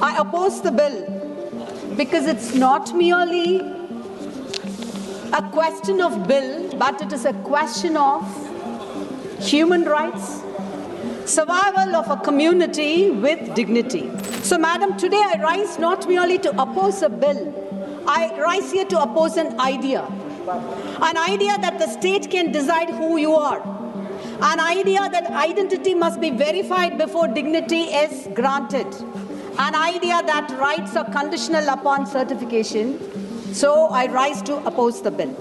I oppose the bill because it's not merely a question of bill, but it is a question of human rights, survival of a community with dignity. So, Madam, today I rise not merely to oppose a bill, I rise here to oppose an idea that the state can decide who you are, an idea that identity must be verified before dignity is granted, an idea that rights are conditional upon certification. So I rise to oppose the bill.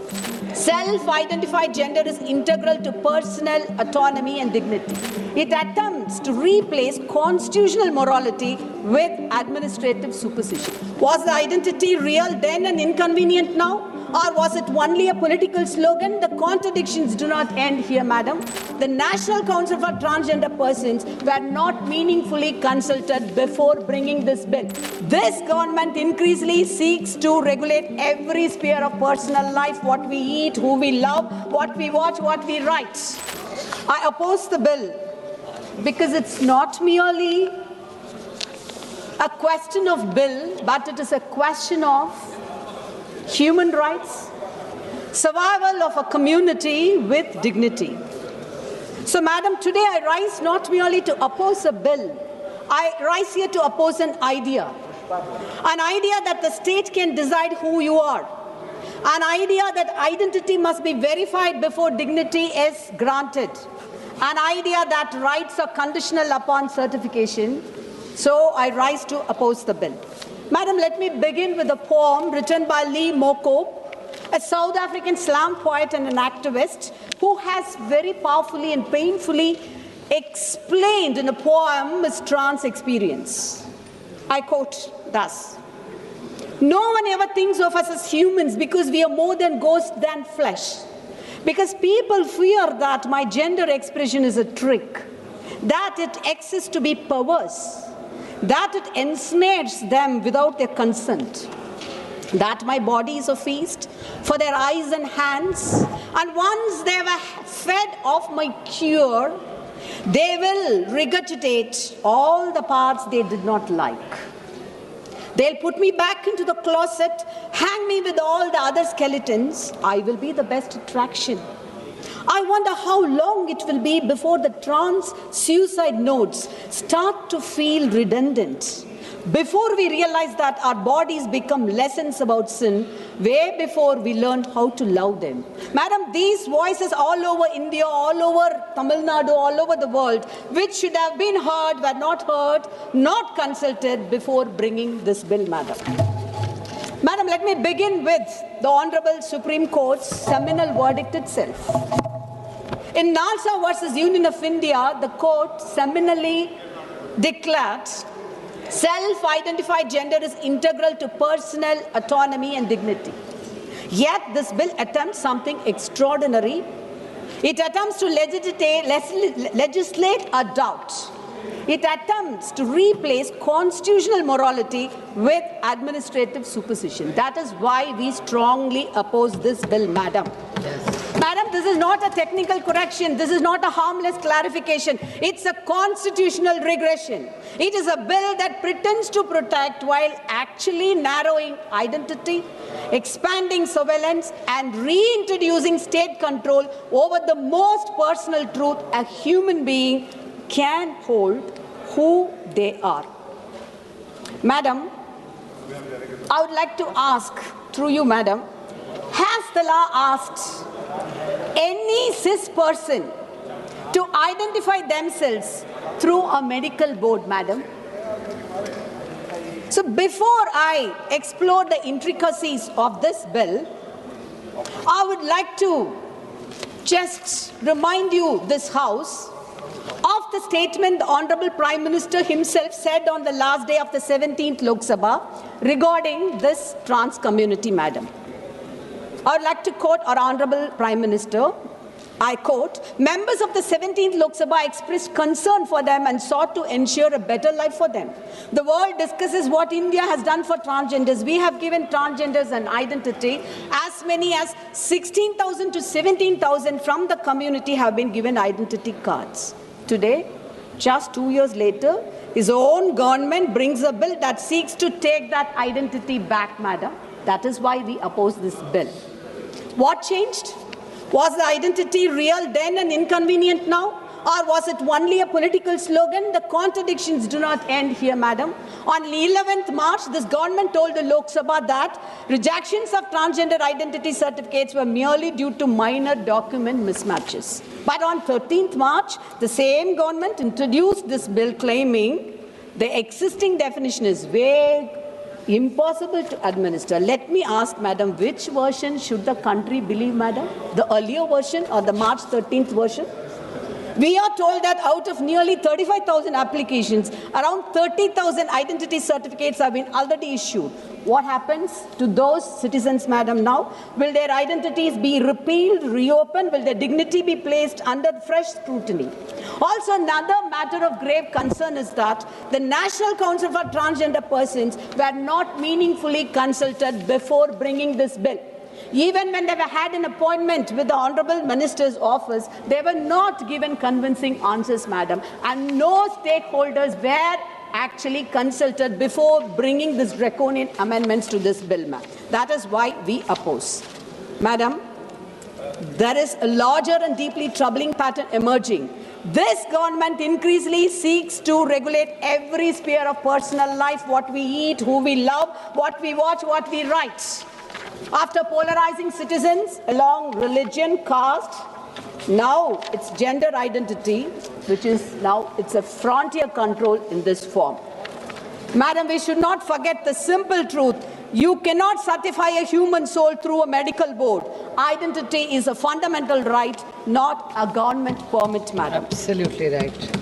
Self-identified gender is integral to personal autonomy and dignity. It attempts to replace constitutional morality with administrative superstition. Was the identity real then and inconvenient now? Or was it only a political slogan? The contradictions do not end here, Madam. The National Council for Transgender Persons were not meaningfully consulted before bringing this bill. This government increasingly seeks to regulate every sphere of personal life, what we eat, who we love, what we watch, what we write. I oppose the bill because it's not merely a question of bill, but it is a question of human rights, survival of a community with dignity. So, Madam, today I rise not merely to oppose a bill, I rise here to oppose an idea that the state can decide who you are, an idea that identity must be verified before dignity is granted, an idea that rights are conditional upon certification. So I rise to oppose the bill. Madam, let me begin with a poem written by Lee Moko, a South African slam poet and an activist who has very powerfully and painfully explained in a poem his trans experience. I quote thus: "No one ever thinks of us as humans because we are more than ghost than flesh. Because people fear that my gender expression is a trick, that it exists to be perverse, that it ensnares them without their consent, that my body is a feast for their eyes and hands, and once they were fed off my cure, they will regurgitate all the parts they did not like. They'll put me back into the closet, hang me with all the other skeletons. I will be the best attraction. I wonder how long it will be before the trans suicide notes start to feel redundant, before we realize that our bodies become lessons about sin, way before we learned how to love them." Madam, these voices all over India, all over Tamil Nadu, all over the world, which should have been heard, were not heard, not consulted before bringing this bill, Madam. Madam, let me begin with the Honorable Supreme Court's seminal verdict itself. In Nalsa versus Union of India, the court seminally declared self-identified gender is integral to personal autonomy and dignity. Yet this bill attempts something extraordinary. It attempts to legislate a doubt. It attempts to replace constitutional morality with administrative superstition. That is why we strongly oppose this bill, Madam. Yes. Madam, this is not a technical correction. This is not a harmless clarification. It's a constitutional regression. It is a bill that pretends to protect while actually narrowing identity, expanding surveillance, and reintroducing state control over the most personal truth a human being can hold, who they are. Madam, I would like to ask, through you, Madam, has the law asked any cis person to identify themselves through a medical board, Madam? So before I explore the intricacies of this bill, I would like to just remind you, this House, of the statement the Honorable Prime Minister himself said on the last day of the 17th Lok Sabha regarding this trans community, Madam. I would like to quote our Honorable Prime Minister. I quote, "Members of the 17th Lok Sabha expressed concern for them and sought to ensure a better life for them. The world discusses what India has done for transgenders. We have given transgenders an identity. As many as 16,000 to 17,000 from the community have been given identity cards. Today, just 2 years later, His own government brings a bill that seeks to take that identity back, madam. That is why we oppose this bill. What changed? Was the identity real then and inconvenient now? Or was it only a political slogan? The contradictions do not end here, madam. On 11th March, this government told the Lok Sabha that rejections of transgender identity certificates were merely due to minor document mismatches. But on 13th March, the same government introduced this bill claiming the existing definition is vague, impossible to administer. Let me ask, madam, which version should the country believe, madam? The earlier version or the March 13th version? We are told that out of nearly 35,000 applications, around 30,000 identity certificates have been already issued. What happens to those citizens, madam, now? Will their identities be repealed, reopened? Will their dignity be placed under fresh scrutiny? Also, another matter of grave concern is that the National Council for Transgender Persons were not meaningfully consulted before bringing this bill. Even when they had an appointment with the Honorable Minister's office, they were not given convincing answers, madam, and no stakeholders were actually consulted before bringing these draconian amendments to this bill, ma'am. That is why we oppose. Madam, there is a larger and deeply troubling pattern emerging. This government increasingly seeks to regulate every sphere of personal life, what we eat, who we love, what we watch, what we write. After polarizing citizens along religion, caste, now it's gender identity, which is now it's a frontier control in this form. Madam, we should not forget the simple truth. You cannot certify a human soul through a medical board. Identity is a fundamental right, not a government permit, madam. Absolutely right.